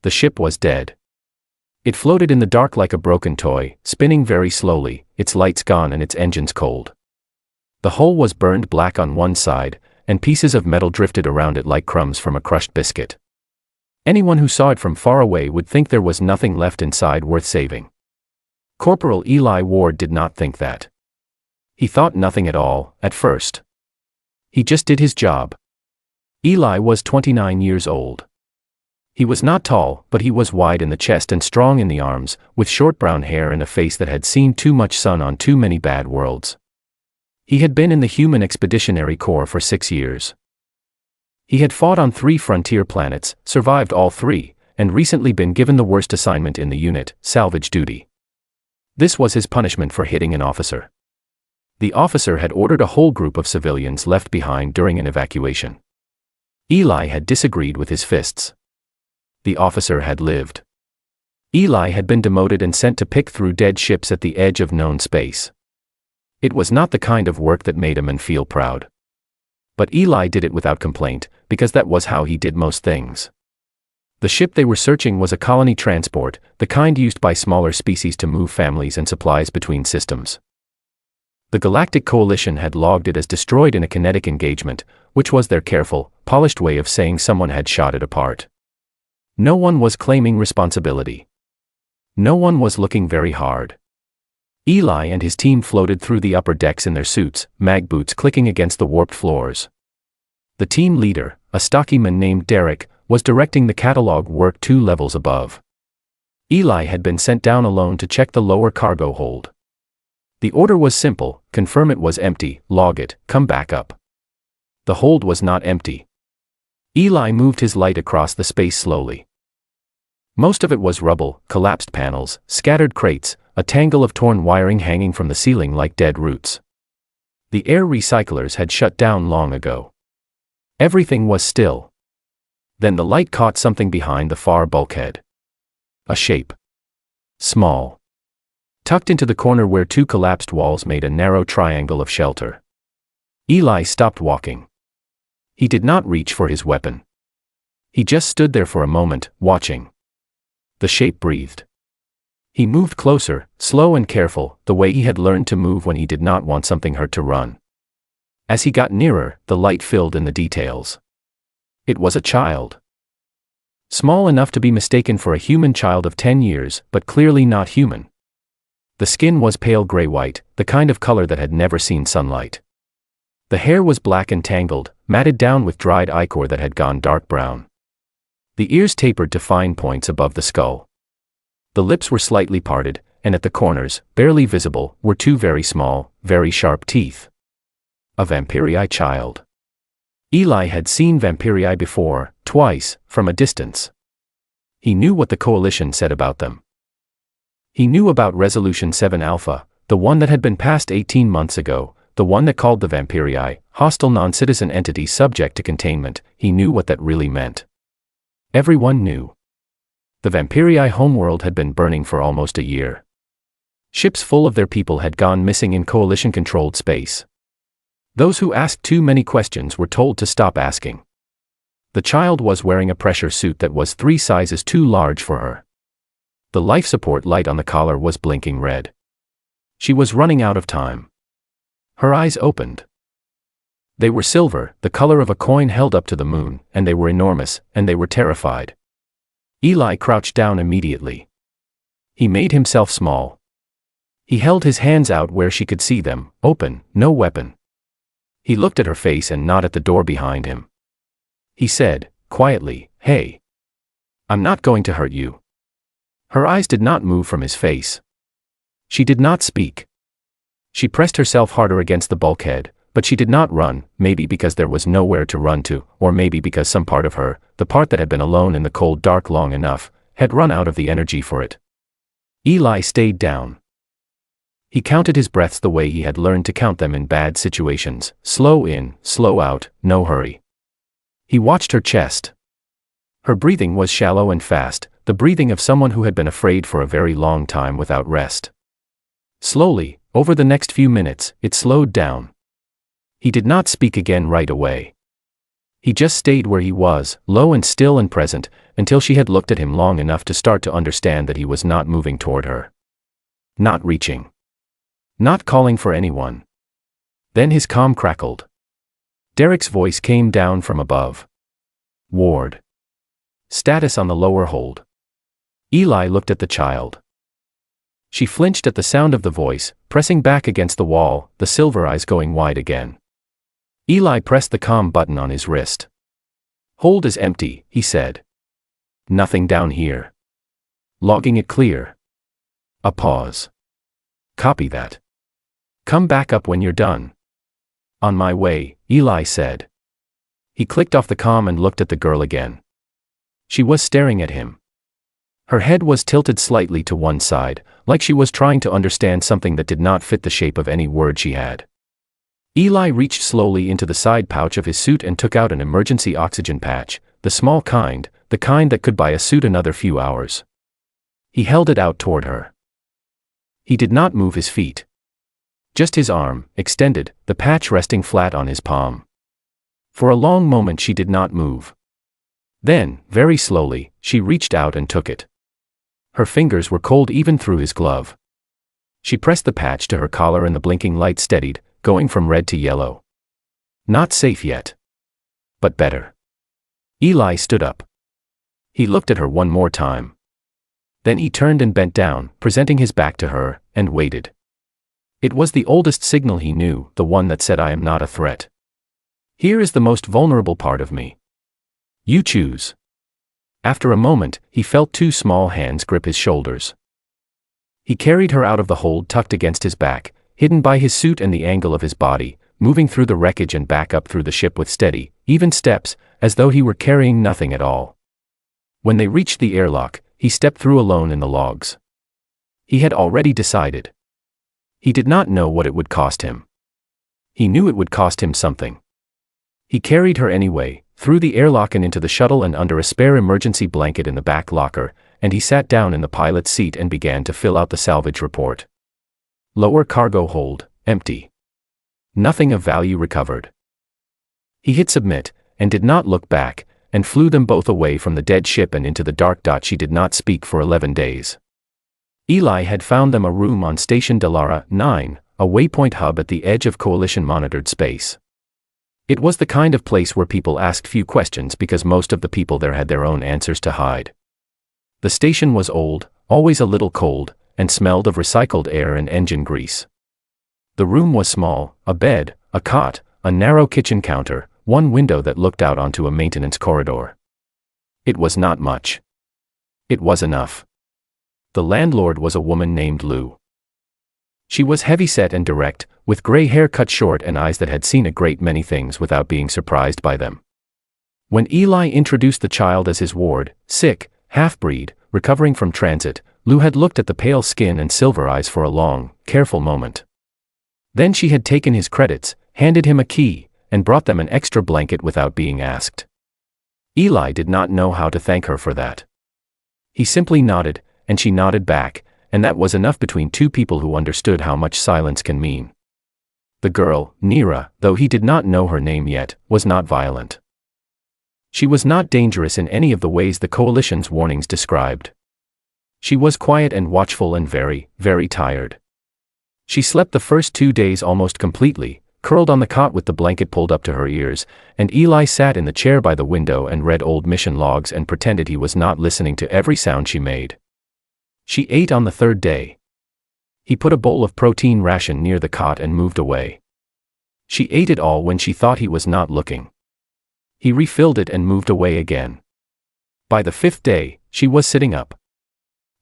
The ship was dead. It floated in the dark like a broken toy, spinning very slowly, its lights gone and its engines cold. The hull was burned black on one side, and pieces of metal drifted around it like crumbs from a crushed biscuit. Anyone who saw it from far away would think there was nothing left inside worth saving. Corporal Eli Ward did not think that. He thought nothing at all, at first. He just did his job. Eli was 29 years old. He was not tall, but he was wide in the chest and strong in the arms, with short brown hair and a face that had seen too much sun on too many bad worlds. He had been in the Human Expeditionary Corps for 6 years. He had fought on 3 frontier planets, survived all 3, and recently been given the worst assignment in the unit, salvage duty. This was his punishment for hitting an officer. The officer had ordered a whole group of civilians left behind during an evacuation. Eli had disagreed with his fists. The officer had lived. Eli had been demoted and sent to pick through dead ships at the edge of known space. It was not the kind of work that made a man feel proud. But Eli did it without complaint, because that was how he did most things. The ship they were searching was a colony transport, the kind used by smaller species to move families and supplies between systems. The Galactic Coalition had logged it as destroyed in a kinetic engagement, which was their careful, polished way of saying someone had shot it apart. No one was claiming responsibility. No one was looking very hard. Eli and his team floated through the upper decks in their suits, mag boots clicking against the warped floors. The team leader, a stocky man named Derek, was directing the catalog work 2 levels above. Eli had been sent down alone to check the lower cargo hold. The order was simple: confirm it was empty, log it, come back up. The hold was not empty. Eli moved his light across the space slowly. Most of it was rubble, collapsed panels, scattered crates, a tangle of torn wiring hanging from the ceiling like dead roots. The air recyclers had shut down long ago. Everything was still. Then the light caught something behind the far bulkhead. A shape. Small. Tucked into the corner where 2 collapsed walls made a narrow triangle of shelter. Eli stopped walking. He did not reach for his weapon. He just stood there for a moment, watching. The shape breathed. He moved closer, slow and careful, the way he had learned to move when he did not want something hurt to run. As he got nearer, the light filled in the details. It was a child. Small enough to be mistaken for a human child of 10 years, but clearly not human. The skin was pale gray-white, the kind of color that had never seen sunlight. The hair was black and tangled, matted down with dried ichor that had gone dark brown. The ears tapered to fine points above the skull. The lips were slightly parted, and at the corners, barely visible, were 2 very small, very sharp teeth. A Vampirii child. Eli had seen Vampirii before, twice, from a distance. He knew what the Coalition said about them. He knew about Resolution 7 Alpha, the one that had been passed 18 months ago, the one that called the Vampirii hostile non-citizen entities subject to containment. He knew what that really meant. Everyone knew. The Vampirii homeworld had been burning for almost a year. Ships full of their people had gone missing in Coalition-controlled space. Those who asked too many questions were told to stop asking. The child was wearing a pressure suit that was 3 sizes too large for her. The life support light on the collar was blinking red. She was running out of time. Her eyes opened. They were silver, the color of a coin held up to the moon, and they were enormous, and they were terrified. Eli crouched down immediately. He made himself small. He held his hands out where she could see them, open, no weapon. He looked at her face and not at the door behind him. He said, quietly, "Hey. I'm not going to hurt you." Her eyes did not move from his face. She did not speak. She pressed herself harder against the bulkhead, but she did not run, maybe because there was nowhere to run to, or maybe because some part of her, the part that had been alone in the cold dark long enough, had run out of the energy for it. Eli stayed down. He counted his breaths the way he had learned to count them in bad situations, slow in, slow out, no hurry. He watched her chest. Her breathing was shallow and fast, the breathing of someone who had been afraid for a very long time without rest. Slowly, over the next few minutes, it slowed down. He did not speak again right away. He just stayed where he was, low and still and present, until she had looked at him long enough to start to understand that he was not moving toward her. Not reaching. Not calling for anyone. Then his comm crackled. Derek's voice came down from above. Ward. Status on the lower hold. Eli looked at the child. She flinched at the sound of the voice, pressing back against the wall, the silver eyes going wide again. Eli pressed the comm button on his wrist. Hold is empty, he said. Nothing down here. Logging it clear. A pause. Copy that. Come back up when you're done. On my way, Eli said. He clicked off the comm and looked at the girl again. She was staring at him. Her head was tilted slightly to one side, like she was trying to understand something that did not fit the shape of any word she had. Eli reached slowly into the side pouch of his suit and took out an emergency oxygen patch, the small kind, the kind that could buy a suit another few hours. He held it out toward her. He did not move his feet. Just his arm, extended, the patch resting flat on his palm. For a long moment she did not move. Then, very slowly, she reached out and took it. Her fingers were cold even through his glove. She pressed the patch to her collar and the blinking light steadied, going from red to yellow. Not safe yet. But better. Eli stood up. He looked at her one more time. Then he turned and bent down, presenting his back to her, and waited. It was the oldest signal he knew, the one that said I am not a threat. Here is the most vulnerable part of me. You choose. After a moment, he felt two small hands grip his shoulders. He carried her out of the hold tucked against his back, hidden by his suit and the angle of his body, moving through the wreckage and back up through the ship with steady, even steps, as though he were carrying nothing at all. When they reached the airlock, he stepped through alone in the logs. He had already decided. He did not know what it would cost him. He knew it would cost him something. He carried her anyway, through the airlock and into the shuttle and under a spare emergency blanket in the back locker, and he sat down in the pilot's seat and began to fill out the salvage report. Lower cargo hold, empty. Nothing of value recovered. He hit submit, and did not look back, and flew them both away from the dead ship and into the dark. She did not speak for 11 days. Eli had found them a room on Station Delara 9, a waypoint hub at the edge of Coalition-monitored space. It was the kind of place where people asked few questions because most of the people there had their own answers to hide. The station was old, always a little cold, and smelled of recycled air and engine grease. The room was small, a bed, a cot, a narrow kitchen counter, one window that looked out onto a maintenance corridor. It was not much. It was enough. The landlord was a woman named Lou. She was heavy-set and direct, with gray hair cut short and eyes that had seen a great many things without being surprised by them. When Eli introduced the child as his ward, sick, half-breed, recovering from transit, Lou had looked at the pale skin and silver eyes for a long, careful moment. Then she had taken his credits, handed him a key, and brought them an extra blanket without being asked. Eli did not know how to thank her for that. He simply nodded, and she nodded back, and that was enough between two people who understood how much silence can mean. The girl, Nira, though he did not know her name yet, was not violent. She was not dangerous in any of the ways the Coalition's warnings described. She was quiet and watchful and very, very tired. She slept the first 2 days almost completely, curled on the cot with the blanket pulled up to her ears, and Eli sat in the chair by the window and read old mission logs and pretended he was not listening to every sound she made. She ate on the third day. He put a bowl of protein ration near the cot and moved away. She ate it all when she thought he was not looking. He refilled it and moved away again. By the 5th day, she was sitting up.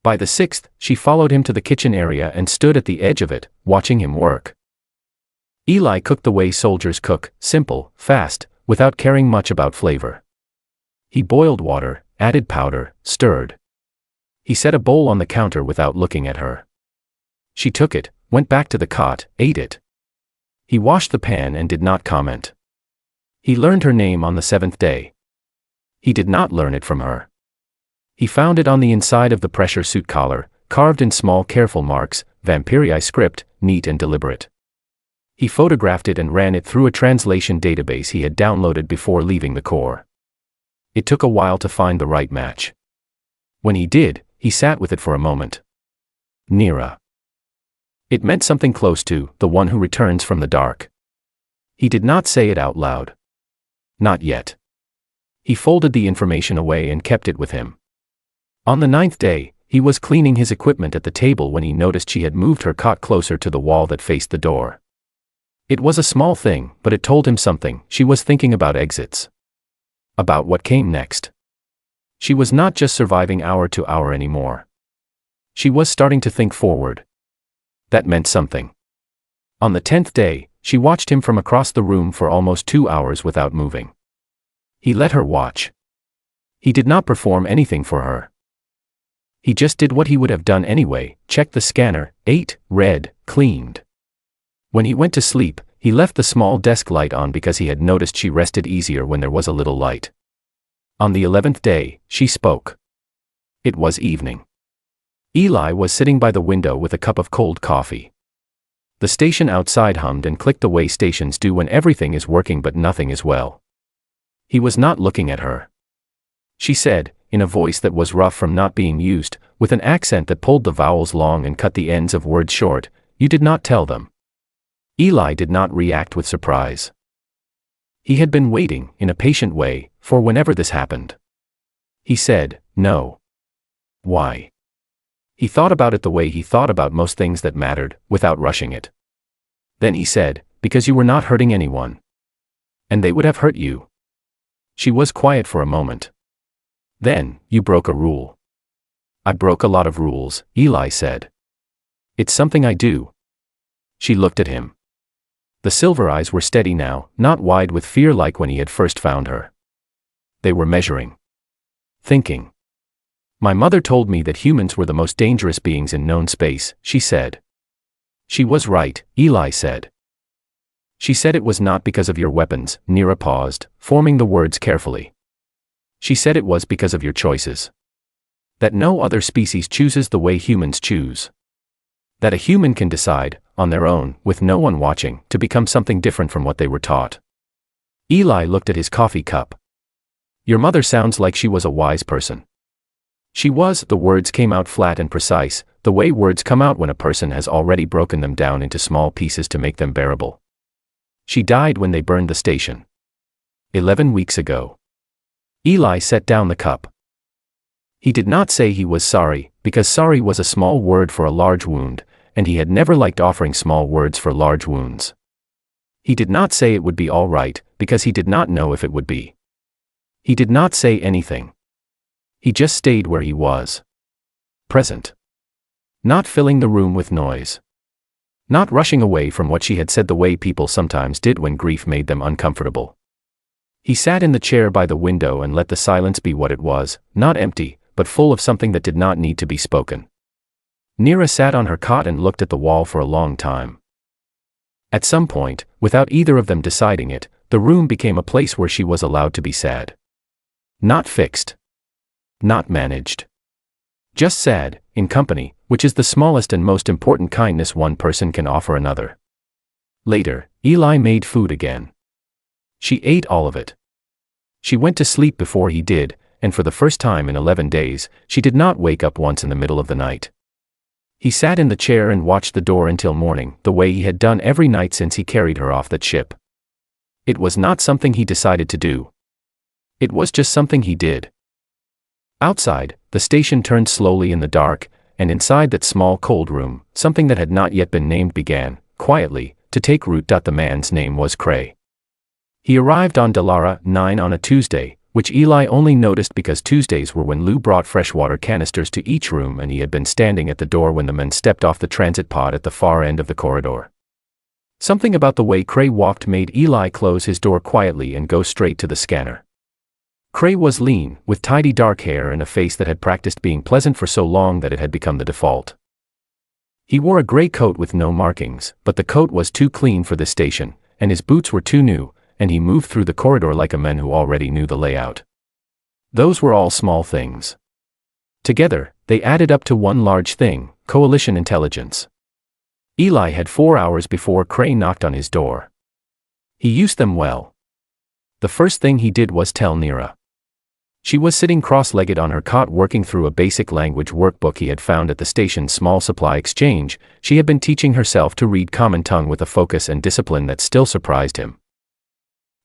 By the 6th, she followed him to the kitchen area and stood at the edge of it, watching him work. Eli cooked the way soldiers cook, simple, fast, without caring much about flavor. He boiled water, added powder, stirred. He set a bowl on the counter without looking at her. She took it, went back to the cot, ate it. He washed the pan and did not comment. He learned her name on the 7th day. He did not learn it from her. He found it on the inside of the pressure suit collar, carved in small careful marks, Vampirii script, neat and deliberate. He photographed it and ran it through a translation database he had downloaded before leaving the Corps. It took a while to find the right match. When he did, he sat with it for a moment. Nira. It meant something close to the one who returns from the dark. He did not say it out loud. Not yet. He folded the information away and kept it with him. On the 9th day, he was cleaning his equipment at the table when he noticed she had moved her cot closer to the wall that faced the door. It was a small thing, but it told him something. She was thinking about exits. About what came next. She was not just surviving hour to hour anymore. She was starting to think forward. That meant something. On the 10th day, she watched him from across the room for almost 2 hours without moving. He let her watch. He did not perform anything for her. He just did what he would have done anyway, checked the scanner, ate, read, cleaned. When he went to sleep, he left the small desk light on because he had noticed she rested easier when there was a little light. On the 11th day, she spoke. It was evening. Eli was sitting by the window with a cup of cold coffee. The station outside hummed and clicked the way stations do when everything is working but nothing is well. He was not looking at her. She said, in a voice that was rough from not being used, with an accent that pulled the vowels long and cut the ends of words short, "You did not tell them." Eli did not react with surprise. He had been waiting, in a patient way, for whenever this happened. He said, "No." Why? He thought about it the way he thought about most things that mattered, without rushing it. Then he said, "Because you were not hurting anyone. And they would have hurt you." She was quiet for a moment. "Then, you broke a rule." "I broke a lot of rules," Eli said. "It's something I do." She looked at him. The silver eyes were steady now, not wide with fear like when he had first found her. They were measuring. Thinking. "My mother told me that humans were the most dangerous beings in known space," she said. "She was right," Eli said. "She said it was not because of your weapons," Nira paused, forming the words carefully. "She said it was because of your choices. That no other species chooses the way humans choose. That a human can decide, on their own, with no one watching, to become something different from what they were taught." Eli looked at his coffee cup. "Your mother sounds like she was a wise person." She was. The words came out flat and precise, the way words come out when a person has already broken them down into small pieces to make them bearable. "She died when they burned the station. 11 weeks ago." Eli set down the cup. He did not say he was sorry, because sorry was a small word for a large wound, and he had never liked offering small words for large wounds. He did not say it would be all right, because he did not know if it would be. He did not say anything. He just stayed where he was. Present. Not filling the room with noise. Not rushing away from what she had said the way people sometimes did when grief made them uncomfortable. He sat in the chair by the window and let the silence be what it was, not empty, but full of something that did not need to be spoken. Nira sat on her cot and looked at the wall for a long time. At some point, without either of them deciding it, the room became a place where she was allowed to be sad. Not fixed. Not managed. Just sad, in company, which is the smallest and most important kindness one person can offer another. Later, Eli made food again. She ate all of it. She went to sleep before he did, and for the first time in 11 days, she did not wake up once in the middle of the night. He sat in the chair and watched the door until morning, the way he had done every night since he carried her off that ship. It was not something he decided to do. It was just something he did. Outside, the station turned slowly in the dark, and inside that small cold room, something that had not yet been named began, quietly, to take root. The man's name was Cray. He arrived on Delara 9 on a Tuesday, which Eli only noticed because Tuesdays were when Lou brought freshwater canisters to each room, and he had been standing at the door when the men stepped off the transit pod at the far end of the corridor. Something about the way Cray walked made Eli close his door quietly and go straight to the scanner. Cray was lean, with tidy dark hair and a face that had practiced being pleasant for so long that it had become the default. He wore a gray coat with no markings, but the coat was too clean for this station, and his boots were too new, and he moved through the corridor like a man who already knew the layout. Those were all small things. Together, they added up to one large thing: coalition intelligence. Eli had 4 hours before Cray knocked on his door. He used them well. The first thing he did was tell Nira. She was sitting cross-legged on her cot working through a basic language workbook he had found at the station's small supply exchange. She had been teaching herself to read Common Tongue with a focus and discipline that still surprised him.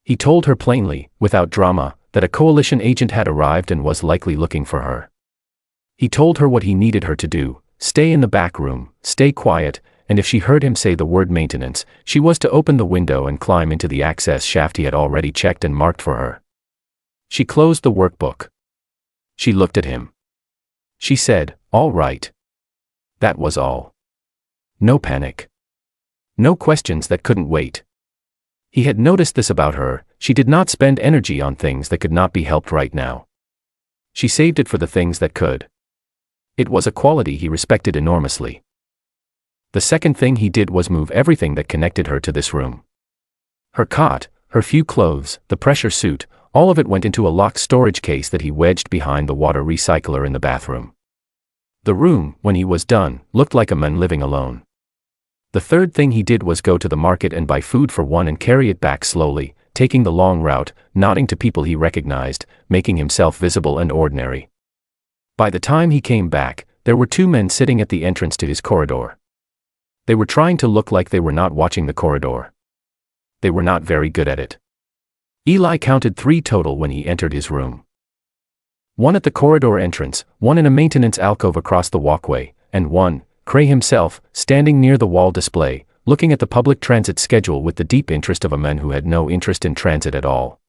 He told her plainly, without drama, that a coalition agent had arrived and was likely looking for her. He told her what he needed her to do: stay in the back room, stay quiet, and if she heard him say the word maintenance, she was to open the window and climb into the access shaft he had already checked and marked for her. She closed the workbook. She looked at him. She said, "All right." That was all. No panic. No questions that couldn't wait. He had noticed this about her: she did not spend energy on things that could not be helped right now. She saved it for the things that could. It was a quality he respected enormously. The second thing he did was move everything that connected her to this room. Her cot, her few clothes, the pressure suit, all of it went into a locked storage case that he wedged behind the water recycler in the bathroom. The room, when he was done, looked like a man living alone. The third thing he did was go to the market and buy food for one and carry it back slowly, taking the long route, nodding to people he recognized, making himself visible and ordinary. By the time he came back, there were two men sitting at the entrance to his corridor. They were trying to look like they were not watching the corridor. They were not very good at it. Eli counted 3 total when he entered his room. One at the corridor entrance, one in a maintenance alcove across the walkway, and one, Cray himself, standing near the wall display, looking at the public transit schedule with the deep interest of a man who had no interest in transit at all.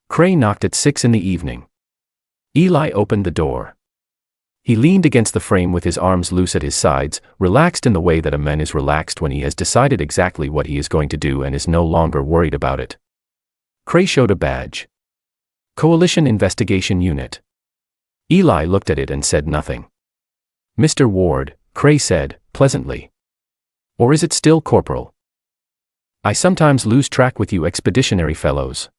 Cray knocked at 6 in the evening. Eli opened the door. He leaned against the frame with his arms loose at his sides, relaxed in the way that a man is relaxed when he has decided exactly what he is going to do and is no longer worried about it. Cray showed a badge. Coalition Investigation Unit. Eli looked at it and said nothing. "Mr. Ward," Cray said, pleasantly. "Or is it still Corporal? I sometimes lose track with you expeditionary fellows."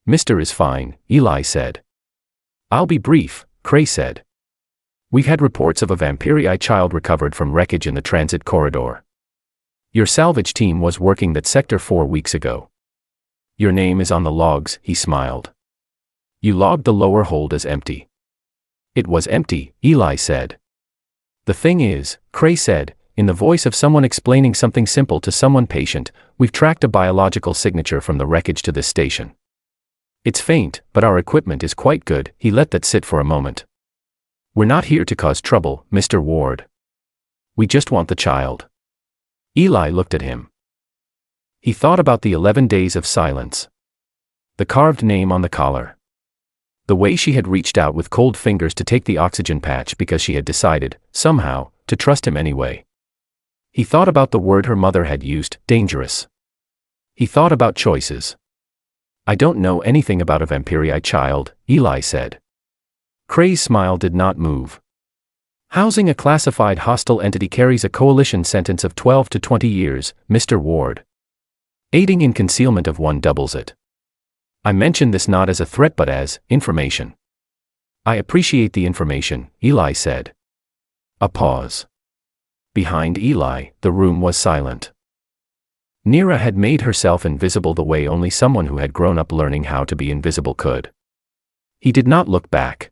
"Mr. is fine," Eli said. "I'll be brief," Cray said. "We've had reports of a Vampiri child recovered from wreckage in the transit corridor. Your salvage team was working that sector 4 weeks ago. Your name is on the logs," he smiled. "You logged the lower hold as empty." "It was empty," Eli said. "The thing is," Cray said, in the voice of someone explaining something simple to someone patient, "we've tracked a biological signature from the wreckage to this station. It's faint, but our equipment is quite good." He let that sit for a moment. "We're not here to cause trouble, Mr. Ward. We just want the child." Eli looked at him. He thought about the 11 days of silence. The carved name on the collar. The way she had reached out with cold fingers to take the oxygen patch because she had decided, somehow, to trust him anyway. He thought about the word her mother had used, dangerous. He thought about choices. "I don't know anything about a Vampiri child," Eli said. Cray's smile did not move. "Housing a classified hostile entity carries a coalition sentence of 12 to 20 years, Mr. Ward. Aiding in concealment of one doubles it. I mention this not as a threat but as information." "I appreciate the information," Eli said. A pause. Behind Eli, the room was silent. Neera had made herself invisible the way only someone who had grown up learning how to be invisible could. He did not look back.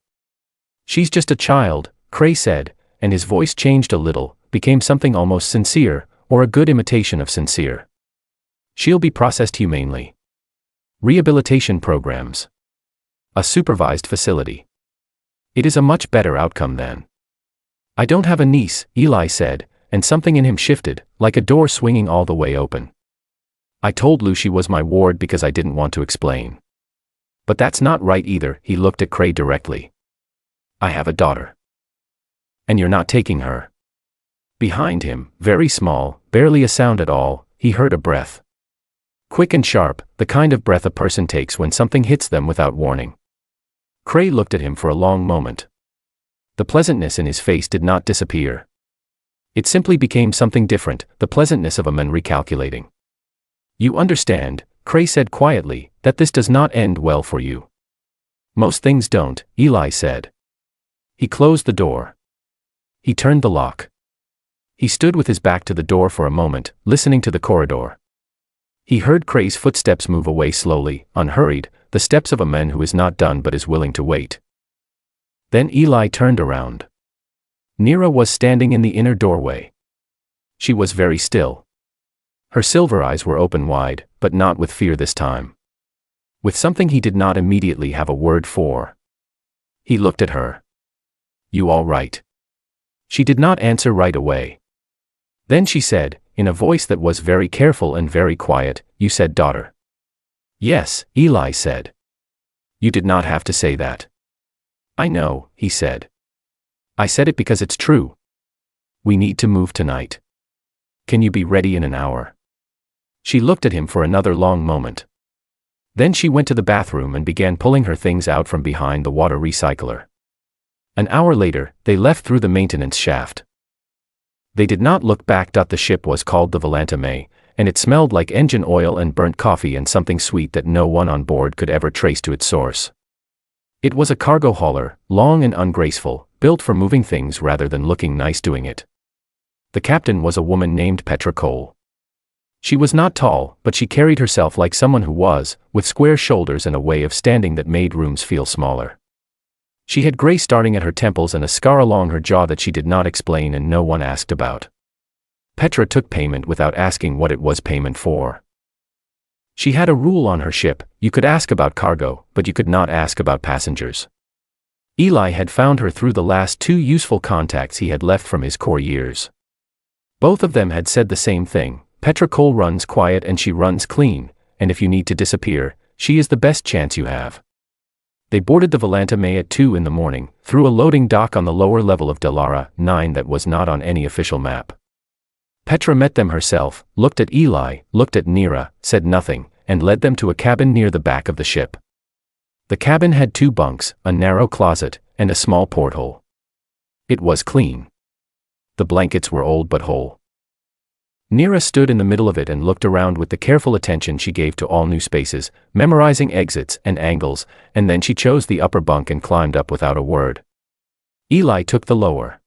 "She's just a child," Cray said, and his voice changed a little, became something almost sincere, or a good imitation of sincere. "She'll be processed humanely. Rehabilitation programs. A supervised facility. It is a much better outcome than." "I don't have a niece," Eli said, and something in him shifted, like a door swinging all the way open. "I told Lou she was my ward because I didn't want to explain. But that's not right either." He looked at Cray directly. "I have a daughter. And you're not taking her." Behind him, very small, barely a sound at all, he heard a breath. Quick and sharp, the kind of breath a person takes when something hits them without warning. Cray looked at him for a long moment. The pleasantness in his face did not disappear. It simply became something different, the pleasantness of a man recalculating. "You understand," Cray said quietly, "that this does not end well for you." "Most things don't," Eli said. He closed the door. He turned the lock. He stood with his back to the door for a moment, listening to the corridor. He heard Cray's footsteps move away slowly, unhurried, the steps of a man who is not done but is willing to wait. Then Eli turned around. Nira was standing in the inner doorway. She was very still. Her silver eyes were open wide, but not with fear this time. With something he did not immediately have a word for. He looked at her. "You all right?" She did not answer right away. Then she said, in a voice that was very careful and very quiet, "You said daughter." "Yes," Eli said. "You did not have to say that." "I know," he said. "I said it because it's true. We need to move tonight. Can you be ready in an hour?" She looked at him for another long moment. Then she went to the bathroom and began pulling her things out from behind the water recycler. An hour later, they left through the maintenance shaft. They did not look back. The ship was called the Volanta May, and it smelled like engine oil and burnt coffee and something sweet that no one on board could ever trace to its source. It was a cargo hauler, long and ungraceful, built for moving things rather than looking nice doing it. The captain was a woman named Petra Cole. She was not tall, but she carried herself like someone who was, with square shoulders and a way of standing that made rooms feel smaller. She had gray starting at her temples and a scar along her jaw that she did not explain and no one asked about. Petra took payment without asking what it was payment for. She had a rule on her ship: you could ask about cargo, but you could not ask about passengers. Eli had found her through the last 2 useful contacts he had left from his Corps years. Both of them had said the same thing: Petra Cole runs quiet and she runs clean, and if you need to disappear, she is the best chance you have. They boarded the Volanta May at 2 in the morning, through a loading dock on the lower level of Delara 9 that was not on any official map. Petra met them herself, looked at Eli, looked at Nira, said nothing, and led them to a cabin near the back of the ship. The cabin had 2 bunks, a narrow closet, and a small porthole. It was clean. The blankets were old but whole. Nira stood in the middle of it and looked around with the careful attention she gave to all new spaces, memorizing exits and angles, and then she chose the upper bunk and climbed up without a word. Eli took the lower.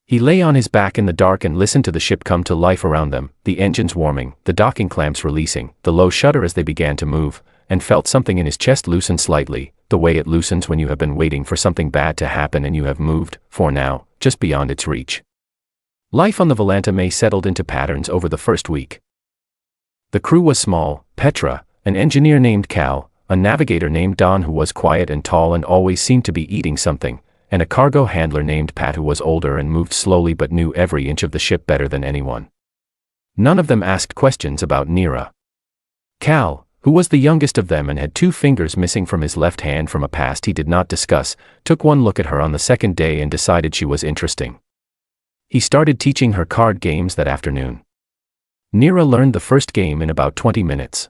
He lay on his back in the dark and listened to the ship come to life around them, the engines warming, the docking clamps releasing, the low shutter as they began to move, and felt something in his chest loosen slightly, the way it loosens when you have been waiting for something bad to happen and you have moved, for now, just beyond its reach. Life on the Volanta May settled into patterns over the first week. The crew was small: Petra, an engineer named Cal, a navigator named Don who was quiet and tall and always seemed to be eating something, and a cargo handler named Pat who was older and moved slowly but knew every inch of the ship better than anyone. None of them asked questions about Nira. Cal, who was the youngest of them and had 2 fingers missing from his left hand from a past he did not discuss, took one look at her on the second day and decided she was interesting. He started teaching her card games that afternoon. Nira learned the first game in about 20 minutes.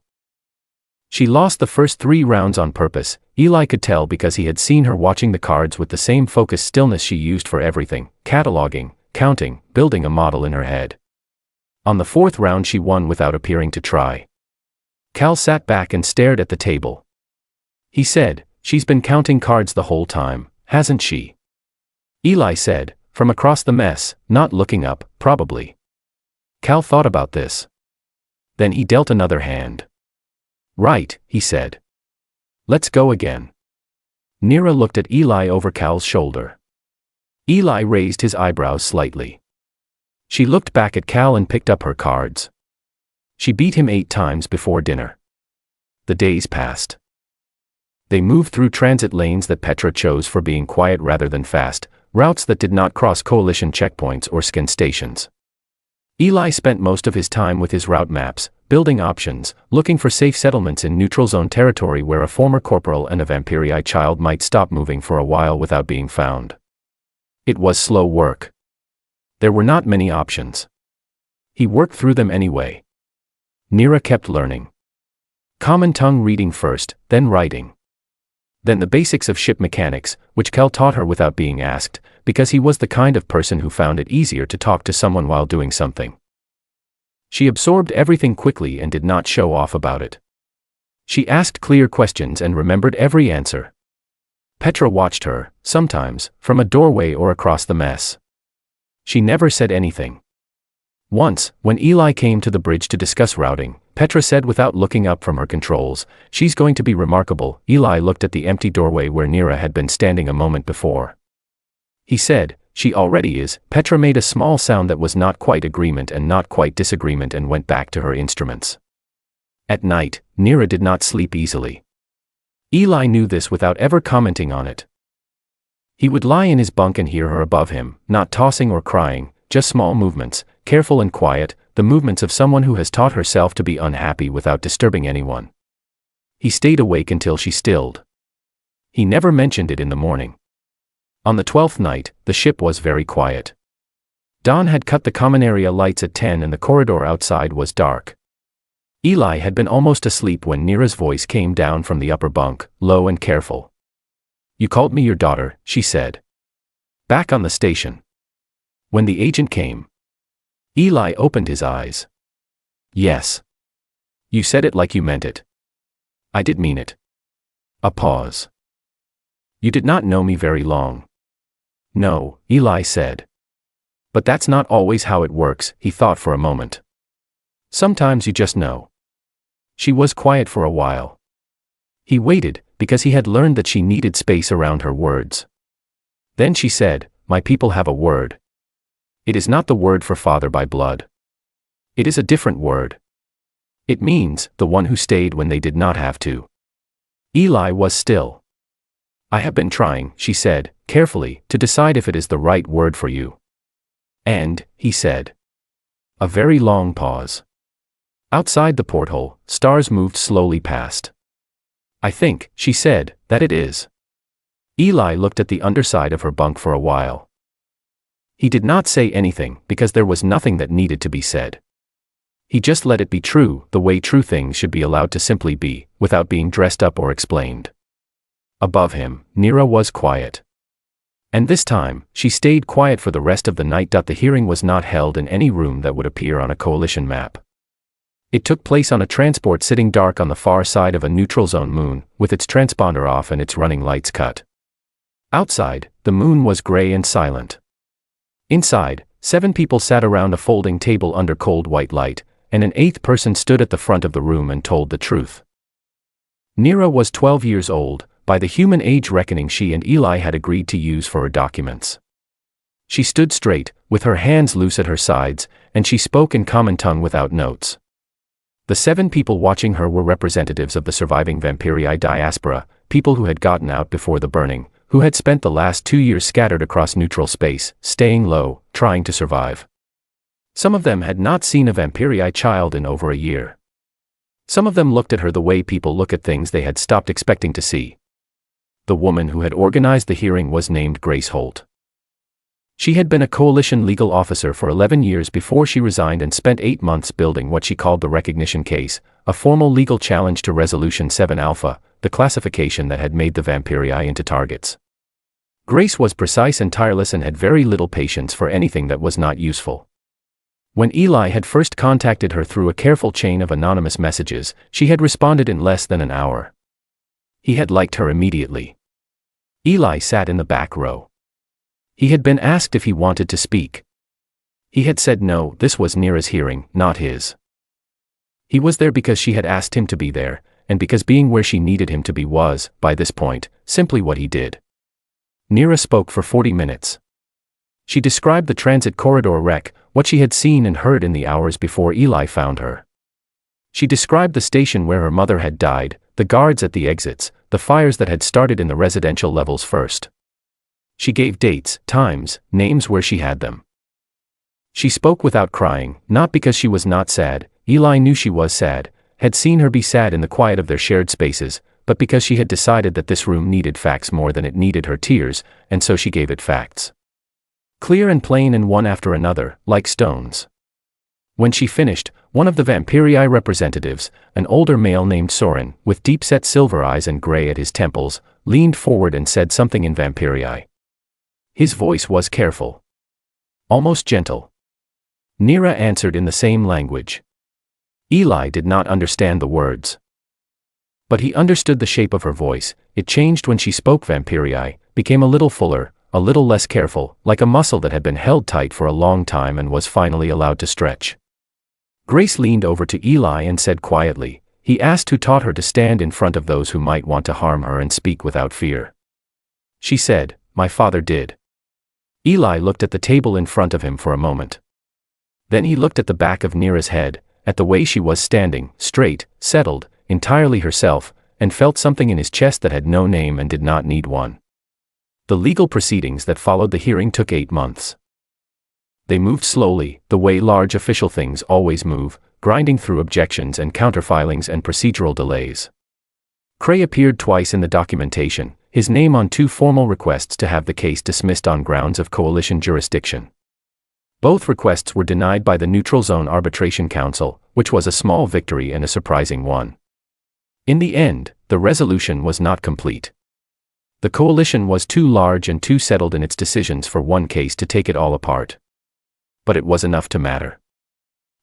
She lost the first 3 rounds on purpose. Eli could tell because he had seen her watching the cards with the same focused stillness she used for everything: cataloging, counting, building a model in her head. On the 4th round she won without appearing to try. Cal sat back and stared at the table. He said, "She's been counting cards the whole time, hasn't she?" Eli said, from across the mess, not looking up, "Probably." Cal thought about this. Then he dealt another hand. "Right," he said. "Let's go again." Nira looked at Eli over Cal's shoulder. Eli raised his eyebrows slightly. She looked back at Cal and picked up her cards. She beat him 8 times before dinner. The days passed. They moved through transit lanes that Petra chose for being quiet rather than fast, routes that did not cross coalition checkpoints or scan stations. Eli spent most of his time with his route maps, building options, looking for safe settlements in neutral zone territory where a former corporal and a Vampirii child might stop moving for a while without being found. It was slow work. There were not many options. He worked through them anyway. Nira kept learning. Common tongue reading first, then writing. Then the basics of ship mechanics, which Cal taught her without being asked, because he was the kind of person who found it easier to talk to someone while doing something. She absorbed everything quickly and did not show off about it. She asked clear questions and remembered every answer. Petra watched her, sometimes, from a doorway or across the mess. She never said anything. Once, when Eli came to the bridge to discuss routing, Petra said without looking up from her controls, "She's going to be remarkable." Eli looked at the empty doorway where Nira had been standing a moment before. He said, "She already is." Petra made a small sound that was not quite agreement and not quite disagreement and went back to her instruments. At night, Nira did not sleep easily. Eli knew this without ever commenting on it. He would lie in his bunk and hear her above him, not tossing or crying, just small movements, careful and quiet, the movements of someone who has taught herself to be unhappy without disturbing anyone. He stayed awake until she stilled. He never mentioned it in the morning. On the 12th night, the ship was very quiet. Dawn had cut the common area lights at 10 and the corridor outside was dark. Eli had been almost asleep when Nira's voice came down from the upper bunk, low and careful. "You called me your daughter," she said. Back on the station. When the agent came, Eli opened his eyes. "Yes. You said it like you meant it." "I did mean it." A pause. "You did not know me very long." "No," Eli said. "But that's not always how it works," he thought for a moment. "Sometimes you just know." She was quiet for a while. He waited, because he had learned that she needed space around her words. Then she said, "My people have a word. It is not the word for father by blood. It is a different word. It means, the one who stayed when they did not have to." Eli was still. "I have been trying," she said, carefully, "to decide if it is the right word for you." "And," he said. A very long pause. Outside the porthole, stars moved slowly past. "I think," she said, "that it is." Eli looked at the underside of her bunk for a while. He did not say anything, because there was nothing that needed to be said. He just let it be true, the way true things should be allowed to simply be, without being dressed up or explained. Above him, Nira was quiet. And this time, she stayed quiet for the rest of the night. The hearing was not held in any room that would appear on a coalition map. It took place on a transport sitting dark on the far side of a neutral zone moon, with its transponder off and its running lights cut. Outside, the moon was gray and silent. Inside, 7 people sat around a folding table under cold white light, and an 8th person stood at the front of the room and told the truth. Nira was 12 years old, by the human age reckoning she and Eli had agreed to use for her documents. She stood straight, with her hands loose at her sides, and she spoke in common tongue without notes. The 7 people watching her were representatives of the surviving Vampiri diaspora, people who had gotten out before the burning, who had spent the last 2 years scattered across neutral space, staying low, trying to survive. Some of them had not seen a Vampiri child in over a year. Some of them looked at her the way people look at things they had stopped expecting to see. The woman who had organized the hearing was named Grace Holt. She had been a coalition legal officer for 11 years before she resigned and spent 8 months building what she called the recognition case, a formal legal challenge to Resolution 7 Alpha, the classification that had made the Vampiri into targets. Grace was precise and tireless and had very little patience for anything that was not useful. When Eli had first contacted her through a careful chain of anonymous messages, she had responded in less than an hour. He had liked her immediately. Eli sat in the back row. He had been asked if he wanted to speak. He had said no, this was Nira's hearing, not his. He was there because she had asked him to be there, and because being where she needed him to be was, by this point, simply what he did. Nira spoke for 40 minutes. She described the transit corridor wreck, what she had seen and heard in the hours before Eli found her. She described the station where her mother had died, the guards at the exits, the fires that had started in the residential levels first. She gave dates, times, names where she had them. She spoke without crying, not because she was not sad. Eli knew she was sad, had seen her be sad in the quiet of their shared spaces, but because she had decided that this room needed facts more than it needed her tears, and so she gave it facts. Clear and plain and one after another, like stones. When she finished, one of the Vampiri representatives, an older male named Soren, with deep-set silver eyes and gray at his temples, leaned forward and said something in Vampiri. His voice was careful. Almost gentle. Nira answered in the same language. Eli did not understand the words. But he understood the shape of her voice. It changed when she spoke Vampiri, became a little fuller, a little less careful, like a muscle that had been held tight for a long time and was finally allowed to stretch. Grace leaned over to Eli and said quietly, "He asked who taught her to stand in front of those who might want to harm her and speak without fear." She said, "My father did." Eli looked at the table in front of him for a moment. Then he looked at the back of Neera's head, at the way she was standing, straight, settled, entirely herself, and felt something in his chest that had no name and did not need one. The legal proceedings that followed the hearing took 8 months. They moved slowly, the way large official things always move, grinding through objections and counterfilings and procedural delays. Cray appeared twice in the documentation, his name on 2 formal requests to have the case dismissed on grounds of coalition jurisdiction. Both requests were denied by the Neutral Zone Arbitration Council, which was a small victory and a surprising one. In the end, the resolution was not complete. The coalition was too large and too settled in its decisions for one case to take it all apart. But it was enough to matter.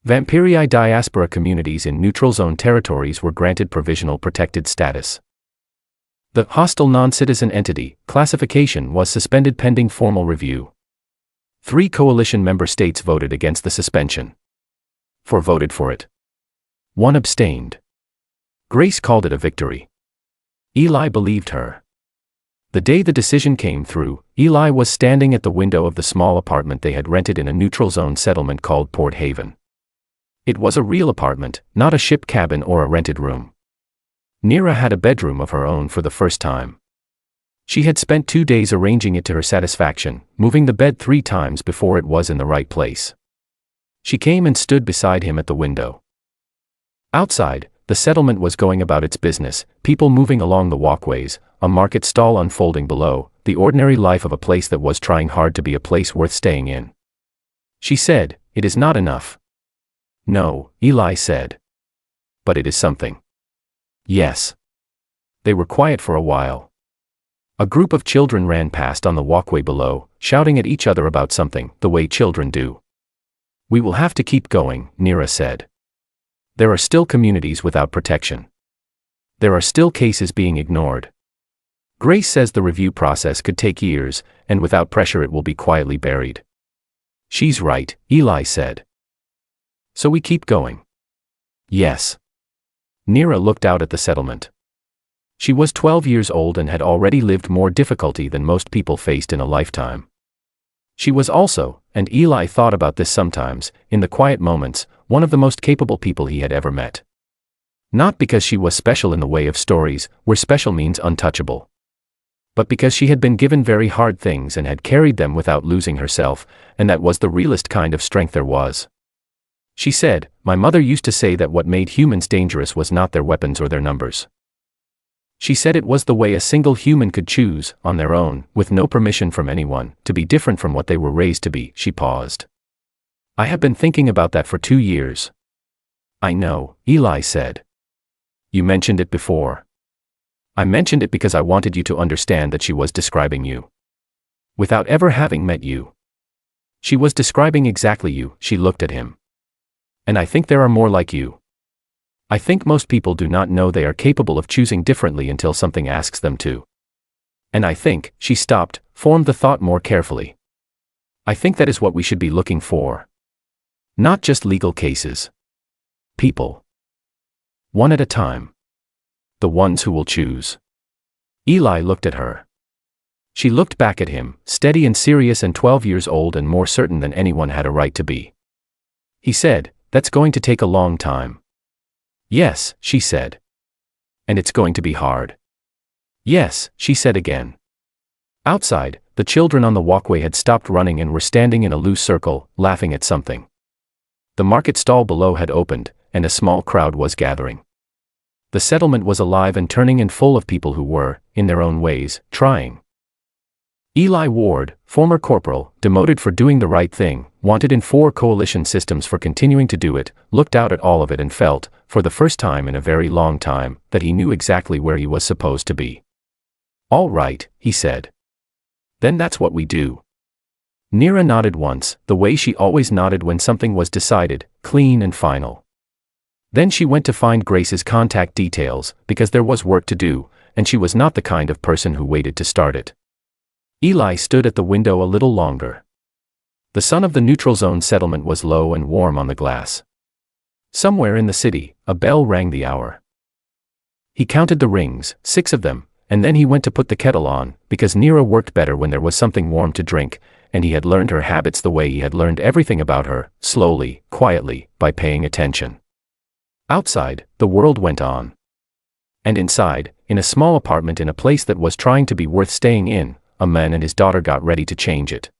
Vampirii diaspora communities in neutral zone territories were granted provisional protected status. The hostile non-citizen entity classification was suspended pending formal review. 3 coalition member states voted against the suspension. 4 voted for it. 1 abstained. Grace called it a victory. Eli believed her. The day the decision came through, Eli was standing at the window of the small apartment they had rented in a neutral zone settlement called Port Haven. It was a real apartment, not a ship cabin or a rented room. Neera had a bedroom of her own for the first time. She had spent 2 days arranging it to her satisfaction, moving the bed 3 times before it was in the right place. She came and stood beside him at the window. Outside, the settlement was going about its business, people moving along the walkways, a market stall unfolding below, the ordinary life of a place that was trying hard to be a place worth staying in. She said, "It is not enough." "No," Eli said. "But it is something." "Yes." They were quiet for a while. A group of children ran past on the walkway below, shouting at each other about something, the way children do. "We will have to keep going," Neera said. "There are still communities without protection. There are still cases being ignored. Grace says the review process could take years, and without pressure it will be quietly buried." "She's right," Eli said. "So we keep going." "Yes." Neera looked out at the settlement. She was 12 years old and had already lived more difficulty than most people faced in a lifetime. She was also, and Eli thought about this sometimes, in the quiet moments, one of the most capable people he had ever met. Not because she was special in the way of stories, where special means untouchable. But because she had been given very hard things and had carried them without losing herself, and that was the realest kind of strength there was. She said, "My mother used to say that what made humans dangerous was not their weapons or their numbers. She said it was the way a single human could choose, on their own, with no permission from anyone, to be different from what they were raised to be." She paused. "I have been thinking about that for 2 years. "I know," Eli said. "You mentioned it before." "I mentioned it because I wanted you to understand that she was describing you. Without ever having met you. She was describing exactly you." She looked at him. "And I think there are more like you. I think most people do not know they are capable of choosing differently until something asks them to. And I think," she stopped, formed the thought more carefully. "I think that is what we should be looking for. Not just legal cases. People. One at a time. The ones who will choose." Eli looked at her. She looked back at him, steady and serious and 12 years old and more certain than anyone had a right to be. He said, "That's going to take a long time." "Yes," she said. "And it's going to be hard." "Yes," she said again. Outside, the children on the walkway had stopped running and were standing in a loose circle, laughing at something. The market stall below had opened, and a small crowd was gathering. The settlement was alive and turning and full of people who were, in their own ways, trying. Eli Ward, former corporal, demoted for doing the right thing, wanted in 4 coalition systems for continuing to do it, looked out at all of it and felt, for the first time in a very long time, that he knew exactly where he was supposed to be. "All right," he said. "Then that's what we do." Neera nodded once, the way she always nodded when something was decided, clean and final. Then she went to find Grace's contact details, because there was work to do, and she was not the kind of person who waited to start it. Eli stood at the window a little longer. The sun of the neutral zone settlement was low and warm on the glass. Somewhere in the city, a bell rang the hour. He counted the rings, 6 of them, and then he went to put the kettle on, because Neera worked better when there was something warm to drink, and he had learned her habits the way he had learned everything about her, slowly, quietly, by paying attention. Outside, the world went on. And inside, in a small apartment in a place that was trying to be worth staying in, a man and his daughter got ready to change it.